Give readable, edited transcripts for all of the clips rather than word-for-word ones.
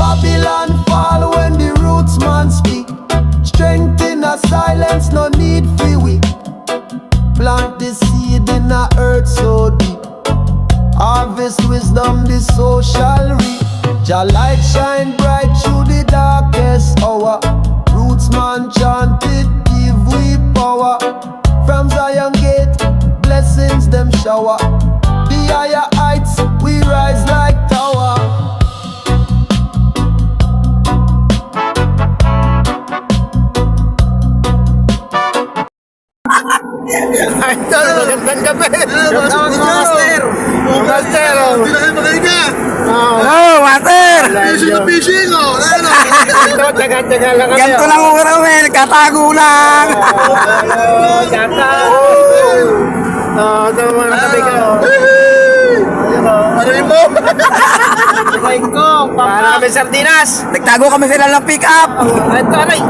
Babylon fall when the roots man speak. Strength in a silence, no need for we. Plant the seed in a earth so deep. Harvest wisdom, the soul shall reap. Jah light shine bright through the darkest hour. Roots man chanted, give we power. From Zion gate, blessings them shower. The higher heights, we rise like tower. Idol, magandang gabi. Master! Master, oh. Hindi na kayo magalinga! Oh, Master! Fishing na fishing, oh! Ano? Taga-taga lang kami. Ganito lang ako kami, nagkatago lang. Gata. Ito mga tabi ka. Ano yun mo? Para kami sardinas. Nagtago kami sila ng pick up. Ito, aray.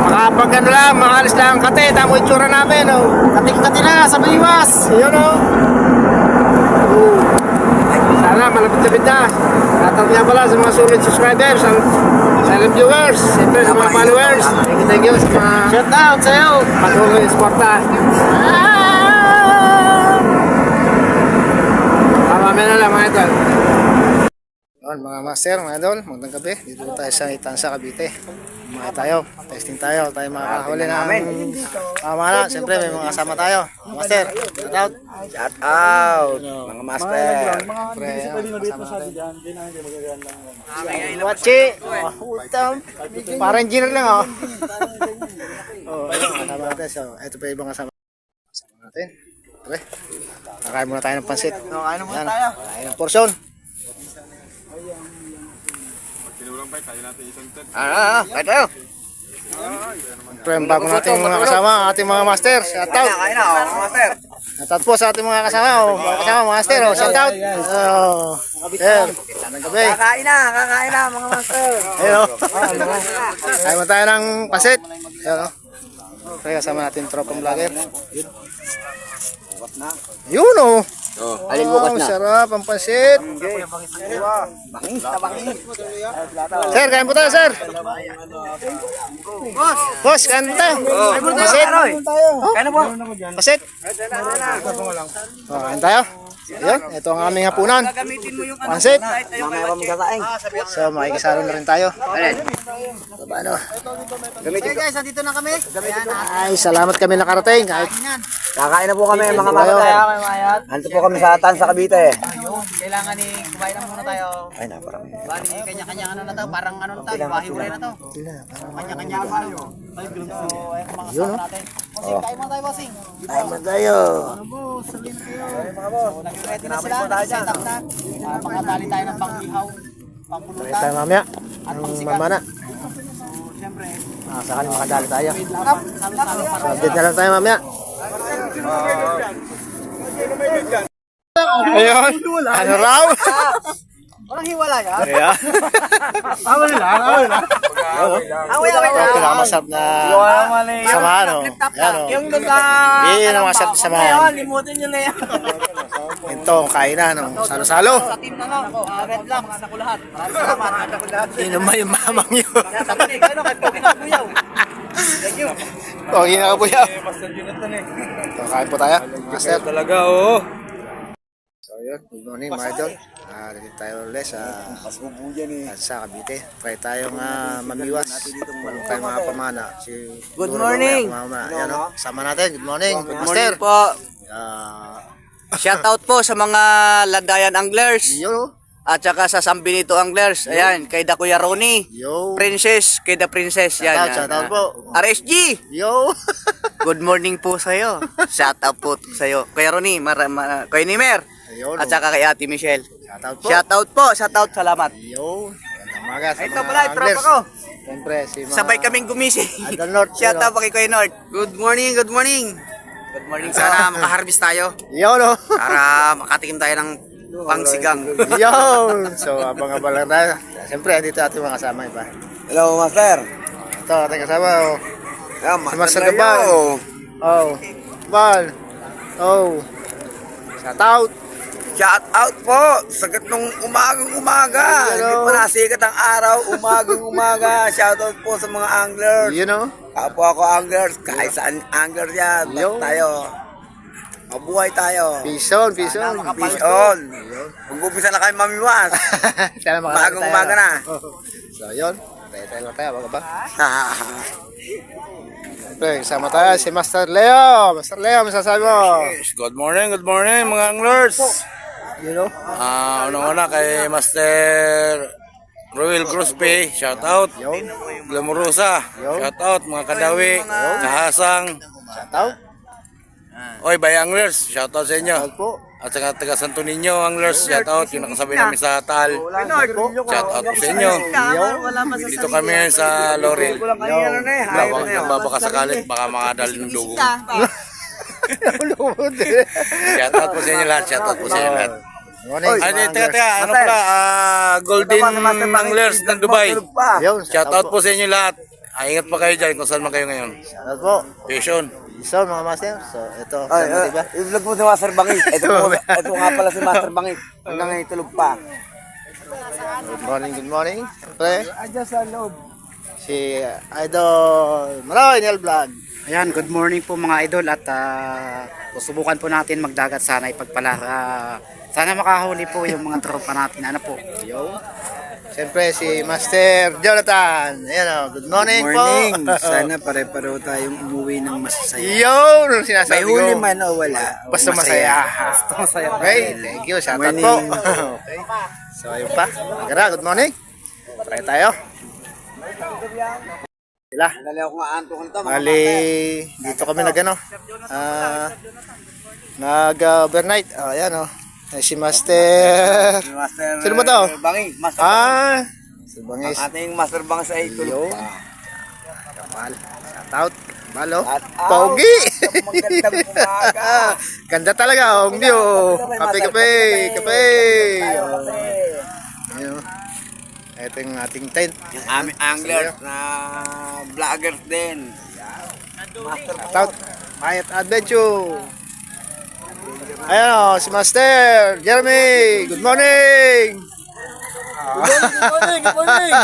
Makapag ano lang, makalis lang ang kate. Tamo yung tsura namin, oh. Kating-kati na, sa Bayiwas. Yun, oh. Sana malapit-lapit na. Tatawag nga pala sa mga solid subscribers, ang silent viewers, siyempre sa mga followers. Thank you sa mga shout out sa'yo. Patuloy yung sporta. Mamaya na lang mga idol. Yun, mga master, mga idol, magandang gabi. Dito tayo sa Itansa, Cavite. Mga tayo, testing tayo makakahuli ng pamana. Siyempre may mga kasama tayo. Master, shout out. Shout out, mga master. Siyempre, kasama natin. Wachi, utang. Parang engineer lang, oh. Oh, ayun, kasama natin. So, ito pa yung ibang kasama natin. Okay. Kakain muna tayo ng pansit. Kain muna tayo. Kain ng porsyon. Kain tayo. Siyempre, bago natin mga kasama, ating mga master. Shout out. Kain na, mga master. Shout out po sa ating mga kasama. Mga kasama, master. Shout out. Sir, ng gabi. Kakain na, mga master. Ayun. Kain muna tayo ng pansit. Ayun, oh. Okay, kasama natin tropang vlogger. Yun, oh. Alin bukas na? Sarap ang pansit. Bangis na bangis. Sir, kain po tayo, sir. Boss, kain po tayo. Pansit. Kain na po. Pansit. Kain tayo. Yun, ito ang aming hapunan. Gamitin mo yung Pansit. Mamaya kami kakain. So, makikisalo na rin tayo. Ano? Gamitin guys, andito na kami. Ay, salamat kami nakarating. Kahit Kakain na po kami, mga master. Andito po kami sa Tansa, Cavite. Kailangan ni kumain na muna tayo. Ay, naparami. Bali, kanya-kanya ano na to, parang ano na to, bahay-hulay na to. Kanya-kanya ano. So, ayun mga kasama natin. Bossing, kain muna tayo, bossing. Kain mo tayo. So, nag-ready na sila, nag-set up na. Makatali tayo ng pang-ihaw, pang-pulutan. tayo mamaya. Ang mamana. Siyempre, Sakali makadali tayo. salo-salo para Update na lang tayo mamaya. Ayun. Ano raw? walang hiwala yan. Ayan. Ito pinakamasarap na samahan, oh. Ayan, oh. Yung doon ka, Yun ang masarap na samahan. limutin nyo na yan. Ito ang kainan, oh. Salo-salo. Sa team na lang, red lang, mga anak ko lahat. Maraming salamat. Inom yung mamang yun. Sabi, kayo kahit pogi na kuyaw. Thank you. Pogi na ka po yan. So, kain po tayo. Master. Talaga, oo. So yun, good morning mga idol. Dito tayo ulit sa Cavite. Try tayong mamiwas. Walang tayo mga pamana. Good morning. Ayan, oh. Sama natin. Good morning. Good Master. morning po. Ah, Shout out po sa mga Ladayan Anglers Yo. at saka sa San Benito Anglers. Ayan, kay Da Kuya Ronnie. Yo. Princess, kay Da Princess. Yan, Shout out po. RSG. Yo. Good morning po sa'yo. Shout out po sa'yo. Kuya Ronnie, kay Nimer. Ayun, At saka kay Ate Michelle. Shout out po. Shout out po. Shout out. Salamat. Yo. Magandang umaga sa Ito mga pala, anglers. tropa ko. Siyempre, si mga... Sabay kaming gumising. Idol North. Shout out po kay Kuya North. Good morning, good morning. Good morning. Sana makaharvest tayo Yo, no. para makatikim tayo ng pangsigang. Yo. So, abang-abang lang tayo. Siyempre, dito ating mga kasama iba. Hello, Master. Ito, ating kasama, oh. Yeah, Si Master Gabal. Oh. Bal. Oh. Shout out. Shout out po! Sagat nung umaga. Hindi pa nasikat ang araw, umaga. Shout out po sa mga anglers. You know? Kapwa ako anglers, kahit saan anglers yan. Yo. Basta tayo. Mabuhay tayo. Peace on, peace on. Peace on. Mag-umpisa na kayo mamiwas. Sana makakita tayo. Umaga na. So, yun. Tayo lang tayo, baga ba? Siyempre, sama tayo si Master Leo. Master Leo, masasabi mo? Good morning mga anglers. You know? Una-una kay Master Royal Crosby, shout out. Glamurosa, shout out. Mga Kadawi, Kahasang. Shout out. Oy, Bay Anglers, shout out sa inyo. Shout po. At saka taga Santo Niño Anglers, shout out. Yung nakasabi namin sa Tal, shout out po sa inyo. Dito kami ngayon sa Laurel. Nagbabaka sakalit, baka makadali ng dugo. Shout out po sa inyo lahat, shout out po sa inyo lahat. Ay, teka, ano pala, Golden Anglers ng Dubai. Shout out po sa inyo lahat. Ingat pa kayo dyan kung saan man kayo ngayon. Shout out po. Peace on. So, mga master, so ito, diba? I-vlog mo si Master Bangit. Ito nga pala si Master Bangit. Hanggang ngayon tulog pa. Good morning. Siyempre, si Idol Maroy Nel Vlog. Ayan, good morning po mga idol at susubukan po natin magdagat sana ipagpala. Sana makahuli po yung mga tropa natin. Ano po? Yo. Siyempre, si Master Jonathan. Ayan o, good morning, po. Sana pare-pareho tayong umuwi ng masasaya. Yo, nung sinasabi May ko. huli man o wala. Basta masaya. Basta masaya. Okay, thank you. Shout out Morning. po. Okay. So, ayun pa. Magara, good morning. Try tayo. Sila. Dali ako nga antokan to. Bali, dito kami nag-overnight. Ayan o. Si Master. Master Sino mo to? Bangit. Master Si Bangis. Ang ating Master Bangis ay tulog pa. Kamal. Shout out. Malo. Shout out. Pogi. Magandang umaga. Ganda talaga. Ang view. Kape. Ayun. Ito yung ating tent. Yung aming anglers na vloggers din. Shout out. Quiet Adventure. Ayan o, si Master Jeremy. Good morning. Good morning.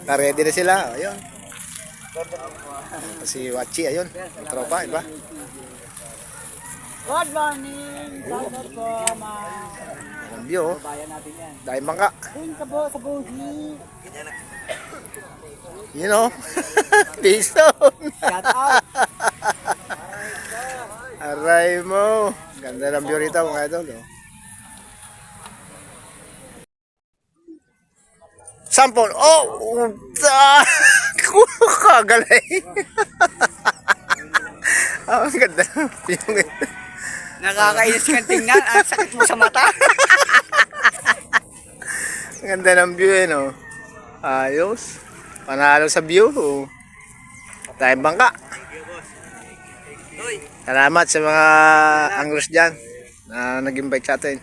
Na-ready na sila. Ayun. Si Wachi, ayun. May tropa, iba. Good morning! Shoutout po, Ang view, oh. Dahil bangka. ka po sa Boji. You know. Peace on. Shout out! Aray mo. Ganda ng view rito, mga idol. Oh. Sampol. Oh! Kagaling. Ang ganda ng view. Nakakainis kang tingnan. Ang sakit mo sa mata. Ang ganda ng view eh, no? Ayos. Panalo sa view. Oh. Tayong bangka. Salamat sa mga anglers dyan na nag-invite sa atin.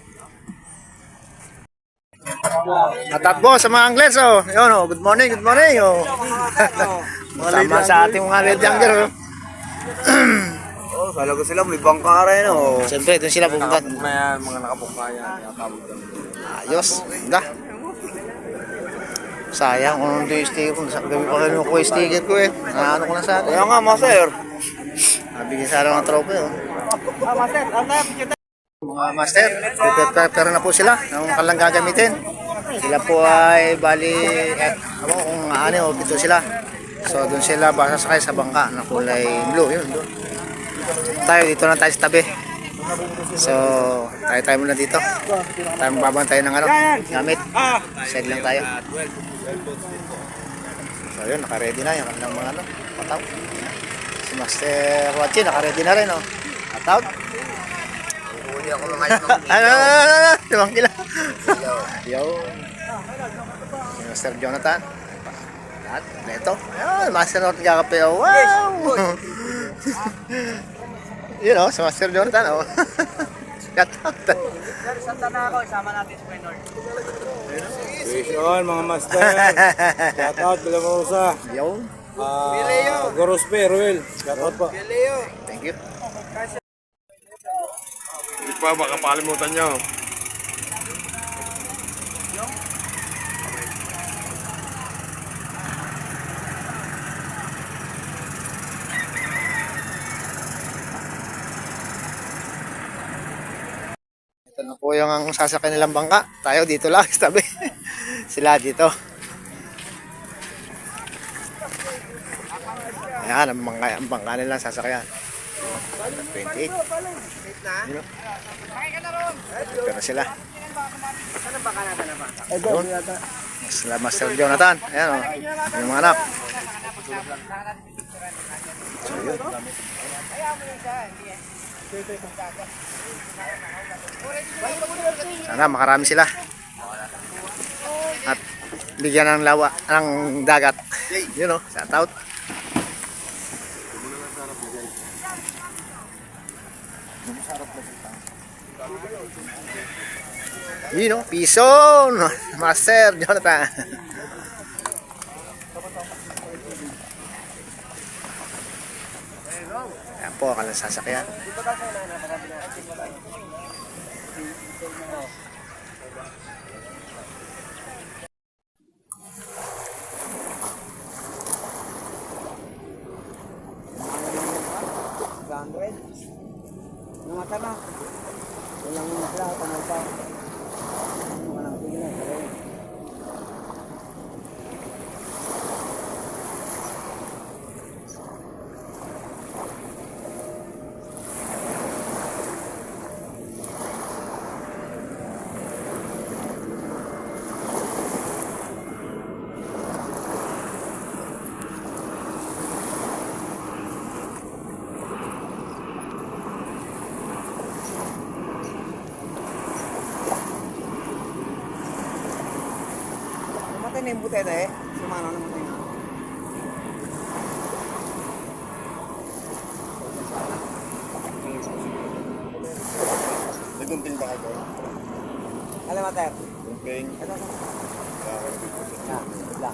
Natatbo sa mga anglers, oh. Yun, oh. Good morning, oh. Sama sa ating mga lady angler, oh. Oh, kala ko sila may bangka rin, oh. Siyempre, doon sila pumunta. Mga nakabukaya. Ayos, ganda. Sayang kung nandun yung sticker ko. Gabi pa kayo ko yung sticker ko eh. Ano ko na sa atin. Kaya nga, master. Nabigyan sa araw ng tropa eh. Mga master, prepare na po sila ng kalang gagamitin. Sila po ay bali, kung ano o dito sila. So doon sila basa sakay sa bangka na kulay blue. Yun, doon. Tayo dito na tayo sa tabi. So tayo muna dito. Tayo magbabantay ng ano, gamit. Side lang tayo. So yun, naka-ready na yung kanilang mga ano, pataw. Si Master Wachi, naka-ready na rin, oh. Pataw. Huli ako mga ito. Limang kilo. Yo. Si Master Jonathan. At neto. Ayun, Master North Gakape. Oh, wow. Yun, oh, si Master Jonathan, oh. Santa na ako, isama natin si Penor. Peace on mga master. Shout out kila Mausa. Yo. Gorospe, Ruel. Shout out po. Thank you. pa, baka pakalimutan nyo. Ito na po yung ang sasakyan nilang bangka. Tayo dito lang, sa tabi. Sila dito. Ayan, ang bangka nilang sasakyan. 28. Yun, oh. Pero sila. Doon. Sila Master Jonathan. Ayan, oh. Yung mga anak. So, yun. Sana makarami sila. At bigyan ng lawa ng dagat. Yun, oh. Shout out. Yun, oh. Pison. Master Jonathan. Ayan po ang kanilang sasakyan. Namatay na yung buteta eh. Sumano namatay na. Nagumping ba kayo? Alam mo, Ter? Gumping. Ito. Na, bigla.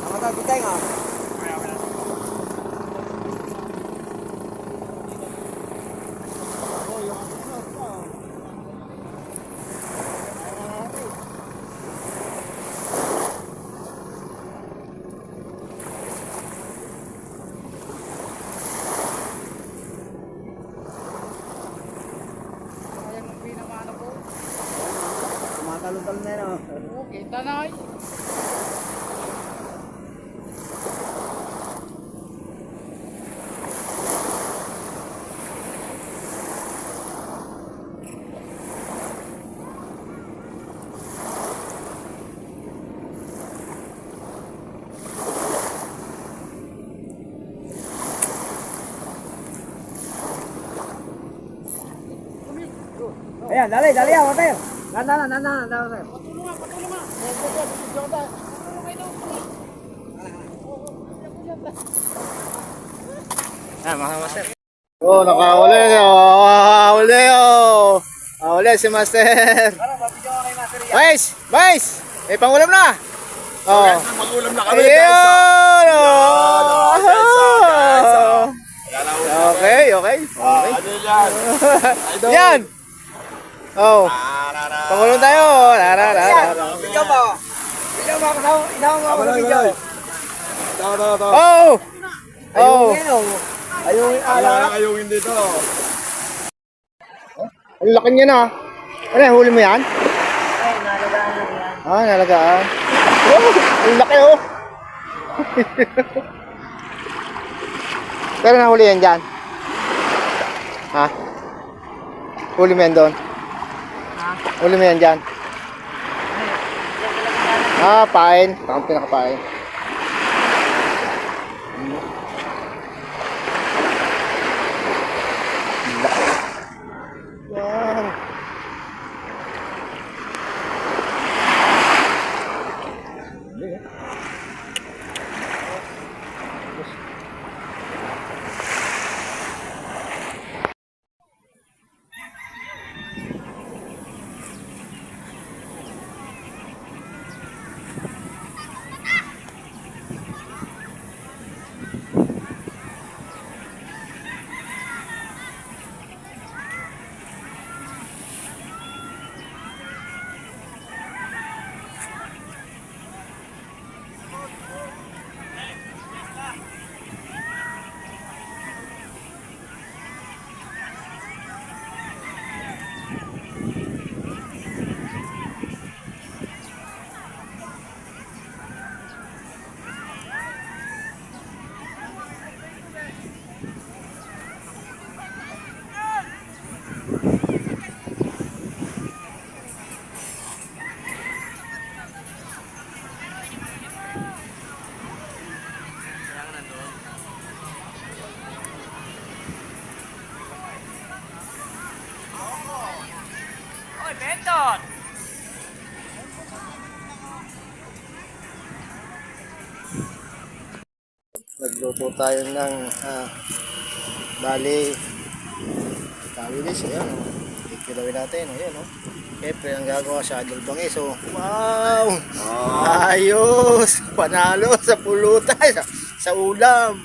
Namatay, bitay nga. Tumatalo-talo na yun, oh. Kita na ay. Ayan, dali, dali yan, Ter. Nanda, Ter. Ayan, mga master. Oh, nakahuli. Oh, nakahuli. Oh. Nakahuli si Master. Boys! Boys! May pangulam na. Oh. Mag-ulam na kami, Ayun! guys. Oh. Okay, okay. Okay. Ano yan? Yan! Oh. Pangulam tayo. Video mo. Video mo, inaw mo ako ng video. Oh! Oh! Ayun, ala. Ayungin dito. Ang laki niya na. Ano, huli mo yan? Ay, nalagaan lang yan. Ah, nalagaan. Oh, ang laki oh. Pero nahuli yan dyan. Ha? Huli mo yan doon? Ha? Huli mo yan dyan? Ah, pain. Parang pinakapain. Wow. Nagluto tayo ng bali tawilis. Ayan o. Ikilawin natin. Ayan o. Siyempre ang gagawa sa Idol Bangis. So, wow! Ayos! Panalo sa pulutan. Sa ulam.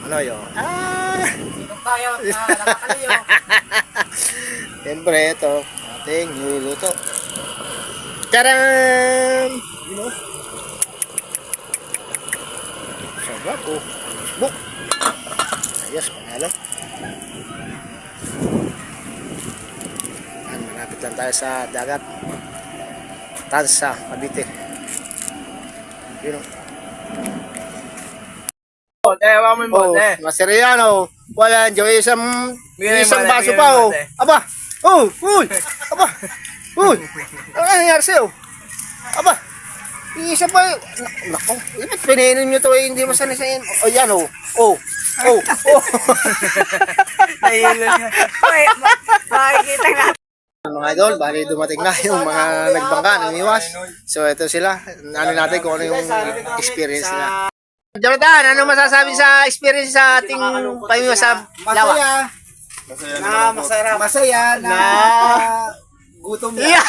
Ano yun? Tayo, nakakaliyo. Siyempre ito. Ating niluluto. Taran! You know? Sarap po. Buk! Ayos, panalo. Malapit lang tayo sa dagat. Tansa, Cavite. Yun o. Maseriano. Wala dyan. Isang baso pa o. Aba! Oh! Uy! Aba! Uy! Ano nangyari sa'yo? Aba! Isa pa. Nako. Ba't pinainom nyo to eh? Hindi mo sanay sa'yo. O yan o. Oh! Oh! Oh! Nahilo niya. Makikita nga. Mga idol, bali dumating na yung mga nagbangka, namiwas. So ito sila, ano natin kung ano yung experience nila. Jonathan, ano masasabi sa experience sa ating pamiwas sa lawa? Masaya na gutom na. Yeah!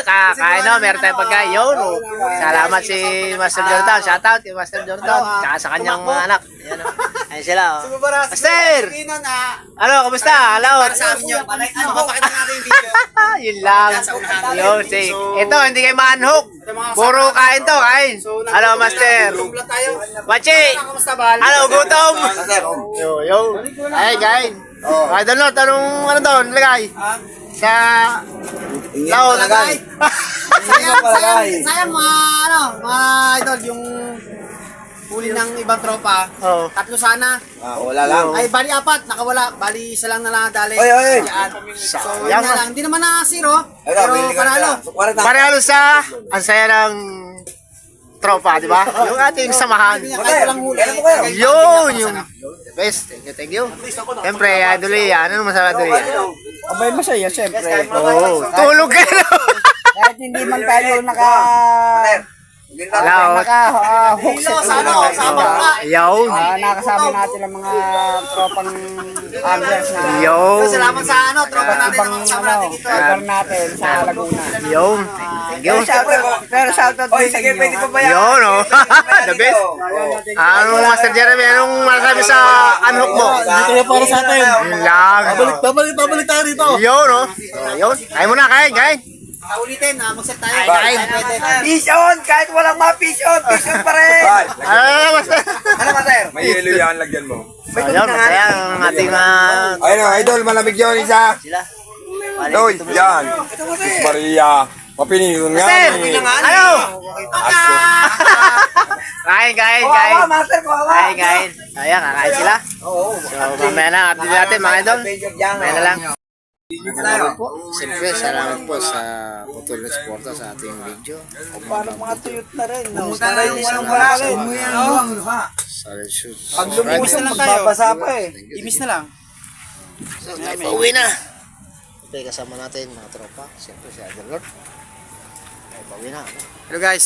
Kakain no, meron tayong pagkain. Yun, oh. Salamat si Master Jonathan. Shoutout kay Master Jonathan. Tsaka sa kanyang mga anak. Yan, oh. Ayun sila. Oh. Master! Ano, kamusta? Hello? Sa amin yun. Mapapakita natin yung video. Yun lang. Yun, say. Ito, hindi kayo ma-unhook. Puro kain to, kain. Hello, Master. Bachi! Ano, gutom? Yo. Ay, kain. Ay, doon, tanong ano doon, lagay. Sa laon. Sayang mga idol, yung huli ng ibang tropa. Oh. Tatlo sana. Wala lang. Ay, bali apat, nakawala. Bali isa lang na nadali. Oy. So, yun na lang. Hindi naman na zero, pero panalo. Parehalo sa ang saya ng tropa, di ba? Yung ating samahan. Kahit walang huli. Yun, yung the best. Thank you. Siyempre, Idoli, ano naman sa Idoli? Abay masaya, syempre. Oo, tulog ka na. Kahit hindi man tayo Hello. naka-hook sa Yo. nakasama natin ang mga tropang anglers na Yo. salamat sa tropa natin ang kasama natin dito. Lugar natin sa Laguna. Yo. Thank you. Pero shoutout din sa inyo. Yo, no? The best. Ano, Master Jeremy, anong masasabi sa unhook mo? Dito na para sa atin. Yun lang. Babalik tayo dito. Yo, no? Yun. Kain mo na, kain. Ulitin, mag-set tayo. Kain. Fish on! Kahit walang mga fish on pa rin! Ano, Master? Ano, Master? May yelo yan, lagyan mo. Ayun, masaya ang ating Ayun o, idol, malamig yun isa. Doy, yan. Maria. Mapinilon nga. Master! ni- Ano? Kain. Master ko, Kain. Ayan, kakain sila. So, mamaya na, update natin mga idol. Mamaya na lang. Siyempre, salamat po sa patuloy na suporta sa ating video. Parang mga tuyot na rin. Pumunta na yung walang wala rin. Solid shoot. Pag lumuwas na lang tayo. Magbabasa pa eh. Imis na lang. So, pauwi na. Okay, kasama natin mga tropa. Siyempre, si Idol Lord. Okay, pauwi na. Hello guys,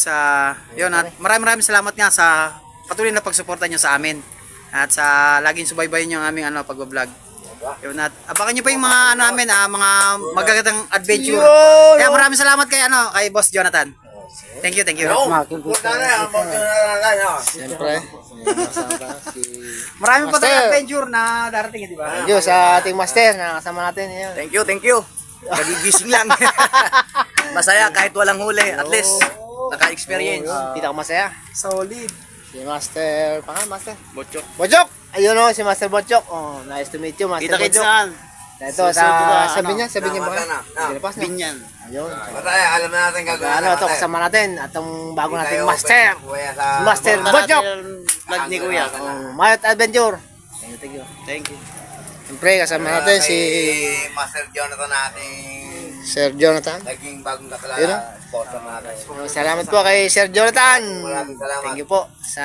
yun at maraming salamat nga sa patuloy na pagsuporta nyo sa amin at sa laging subaybayan nyo ang aming pagbablog. Yun at abangan nyo pa yung mga namin, mga magagandang adventure. Kaya maraming salamat kay kay Boss Jonathan. Thank you. Siyempre, si Marami pa Master. tayong adventure na darating, di ba? Thank you sa ating master na kasama natin. Yun. Thank you. Nagigising lang. Masaya kahit walang huli. At least, naka-experience. Pinakamasaya. Solid. Si Master, Master? Botchok. Botchok! Ayun o, si Master Botchok. Oh, nice to meet you, Master Kita-kits Botchok. saan? Ito, sabi niya ba? Dilipas na. Binyan. Ayun. Alam na natin Ano, ito kasama natin at ang bago nating Master. Si Master Botchok. Vlog ni Kuya. Mayot Adventure. Thank you. Siyempre, kasama natin si Master Jonathan natin. Sir Jonathan. Naging bagong Yun o. sponsor natin. Salamat po kay Sir Jonathan. Maraming salamat. Thank you po sa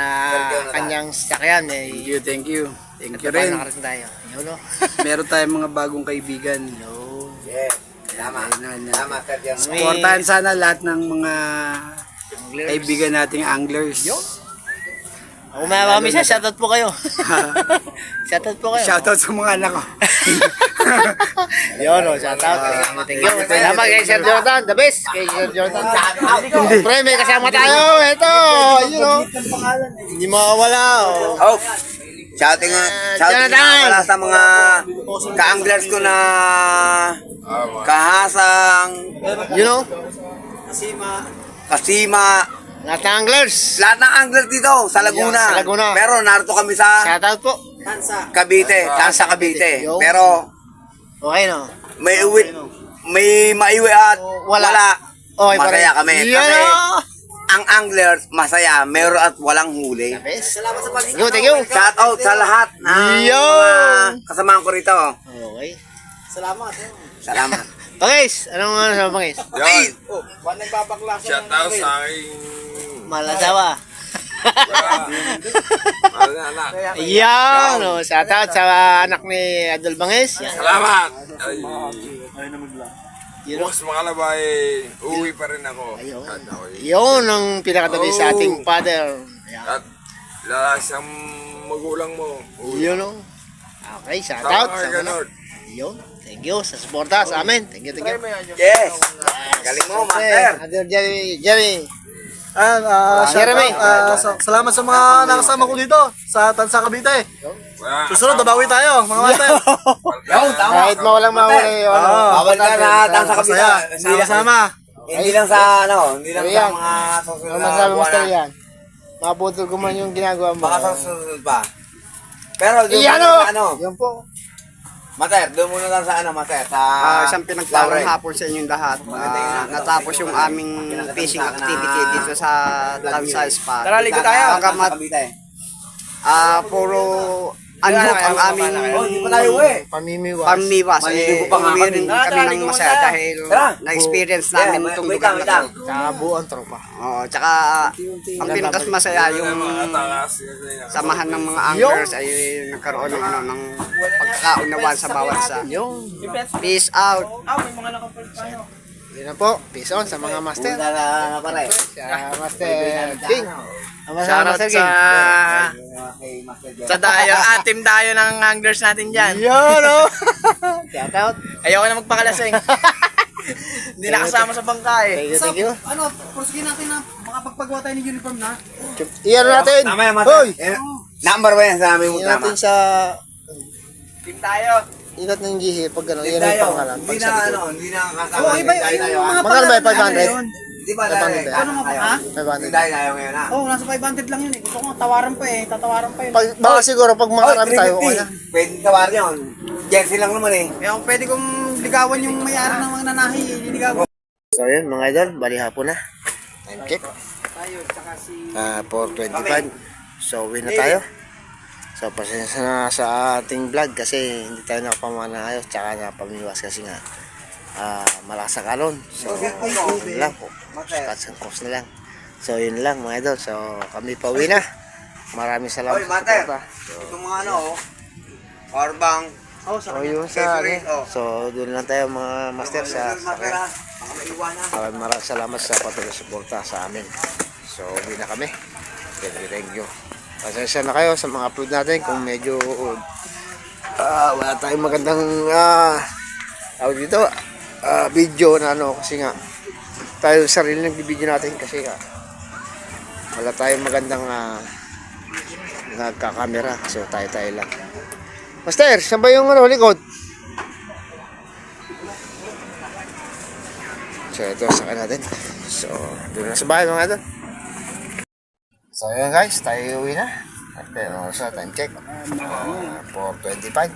kanyang sakyan. Thank you. Thank you Rin. rin. Nakarating tayo. Yun o. Meron tayong mga bagong kaibigan. Yeah. Tama. Tama, Sir Jonathan. Supportahan sana lahat ng mga kaibigan nating anglers. Kung may mami siya, shoutout po kayo. Shoutout po kayo. Shoutout sa mga anak ko. Yun, shoutout. Thank you. Salamat kay Sir Jordan, the best. Kay Sir Jordan. Pre, may kasama tayo. Ito, yun o. Hindi mawawala. Oh, shouting nga sa mga ka-anglers ko na Kahasang, You know, Kasima, lahat ng anglers. lahat ng anglers dito sa Laguna. Yeah, sa Laguna. Pero narito kami sa Shoutout po. Cavite, Tansa Cavite. Yo. Pero Okay, no? may maiwi at Wala. wala. Okay, Masaya pare. kami. Yan, Kasi oh. ang anglers masaya, meron at walang huli. Salamat sa pag- Thank you. Shout out sa lahat ng Yo. mga kasamahan ko rito. Okay. Salamat. Pangis! Anong ano sa Pangis? Yan. Shout out sa aking Malasawa. anak. Yan! Oh, shoutout sa anak ni Adol Bangis. Yan. Salamat. Ay, You know? boss mga labay, uwi pa rin ako. Ayun. At ako'y- Yun ang pinakatabi sa ating father. Yan. At lalas ang magulang mo. You know? Okay, shoutout. Tama ka, Ganord. Yun. Thank you sa suporta sa amin. Thank you, thank you. Yes. Galing mo, master. Adol Jerry. Jeremy, salamat sa mga nakasama ko dito sa Tansa Cavite. Susunod, babawi tayo, mga master. Kahit mawalang mahuli. Bawal ka na Tansa Cavite. Masaya, Hindi lang- sama-sama. Hindi lang sa hindi lang sa Ayan. mga susunod Ano na masabi mo buwan sa na. yan? Maputol ko man yung ginagawa mo. Baka sa susunod pa. Pero doon Iyan muna o! sa ano, Yan po. Master, doon muna lang sa ano, Master, sa Isang pinagpalang Laurel. hapon sa inyong lahat. Natapos yung aming fishing activity dito sa Tansa Spa. Tara, ligo tayo. Bagamat Cavite. puro unhook ang aming Oh, hindi pa tayo uwi. Pamimiwas. pamniwas. Maliligo pa nga Uwi rin kami. kami ng masaya dahil Tara. na-experience namin Yeah, itong wait lugar lang, na to. Sa buong tropa. Oo, tsaka ang pinakas masaya yung samahan ng mga anglers ay nagkaroon ng, ano, ng pagkakaunawaan sa bawat isa. Peace out. Yun na po. Peace on sa mga master. Punta na pare. Sa Master King. Ang mga Shoutout Master King. Okay, Master Jeff. Sa dayo, team dayo ng anglers natin dyan. Yun o. Shoutout. Ayoko na magpakalasing. Hindi nakasama sa bangka eh. Thank you. Ano, prosige natin na makapagpagawa tayo ng uniform na. Iyan natin. Tama yan, Master. Hoy! Eh, number 1 yan sa aming Iyan tama. natin sa Team tayo. ikot ng GC. Pag gano'n, Hindi iyan ang tayo. pangalan. Hindi Pag na sa likod. ano, hindi na kasama. Oo, iba Hindi tayo yung mga Magkano ba yung pangalan 500? yun. Di ba tayo? 500. Ano nga ba, ha? 500. 500. Hindi tayo ngayon na. Oo, nasa 500 lang yun eh. Gusto ko nga tawaran pa eh. Tatawaran pa yun. Baka siguro pag makarami tayo, okay na. Pwede tawar yun. Jersey lang naman eh. Kaya kung pwede kong ligawan yung may-ari ng mga nanahi, liligawan. So yun mga idol, bali hapon na. Time check. 4:25. So uwi na tayo. So pasensya na sa ating vlog kasi hindi tayo nakapamana ayos tsaka napamiwas kasi nga malakas ang alon. So yun lang po. Cuts and cost na lang. So yun lang mga idol. So kami pa uwi na. Maraming salamat Oy, sa Mater. suporta. Itong mga ano, power bank. So yun sa Favorite, oh. So doon lang tayo mga master sa Mater ha. Baka maiwanan. maraming salamat sa patuloy suporta sa amin. So, uwi na kami. Thank you. Pasensya na kayo sa mga upload natin kung medyo wala tayong magandang tawag dito, video na ano kasi nga tayo sarili ng video natin kasi nga wala tayong magandang nagkakamera. So, tayo lang. Master, saan ba yung ano, likod? So ito sa natin. So doon na sa bahay mga idol. So yun guys, tayo uwi na. Pero sa time check 4:25.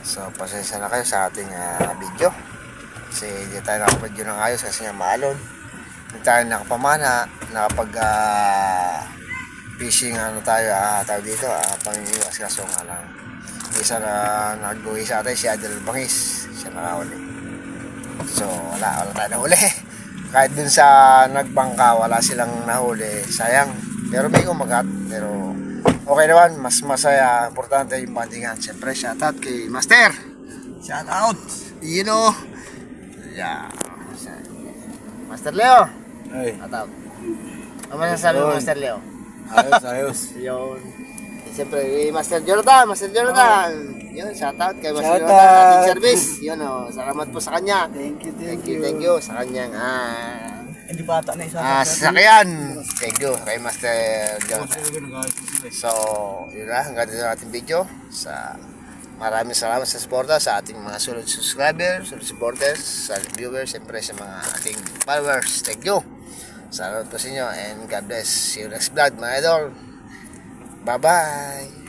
So pasensya na kayo sa ating video. Kasi hindi tayo nakapag-video ng ayos kasi nga maalon. Hindi tayo nakapamana, nakapag fishing ano tayo, tawag dito, panginiwas kaso nga lang. Isa na nag-uwi sa atin si Adel Bangis. Siya nakawali. So wala tayo nahuli. Kahit dun sa nagbangka wala silang nahuli, sayang. Pero may umagat, pero okay naman, mas masaya. Importante yung bandingan. Siyempre shoutout kay Master. Shoutout. You know. Yeah. Master Leo. Ay. Shoutout. Ano masasabi mo Master Leo? Ayos. Yun. Siyempre, Master Jonathan. Yun, shoutout kay Master Jonathan. Ating service. Yun, salamat po sa kanya. Thank you sa kanyang sasakyan. Thank you kay Master Jonathan. So, yun na, hanggang dito ang ating video. Maraming salamat sa suporta sa ating mga solid subscribers, solid supporters, sa viewers, siyempre sa mga ating followers. Thank you. Salamat po sa inyo and God bless. See you next vlog, mga idol. Bye-bye.